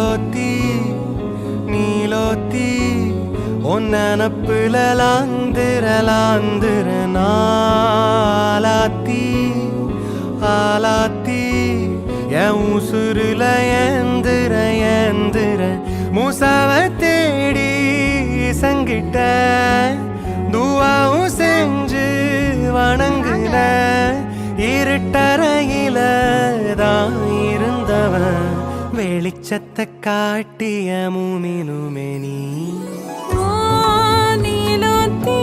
நீலோத்தி நீலோத்தி ஒன்னப்புல லாந்திர நாலாத்தி ஆலாத்தி என் உசுருல ஏந்திர மூசாவ தேடி சங்கிட்ட துவாவும் செஞ்சு வணங்குன இருட்டறையில தான் இருந்தவன் வெளிச்சத்தை காட்டிய மூமினுமே நீ நீலோத்தி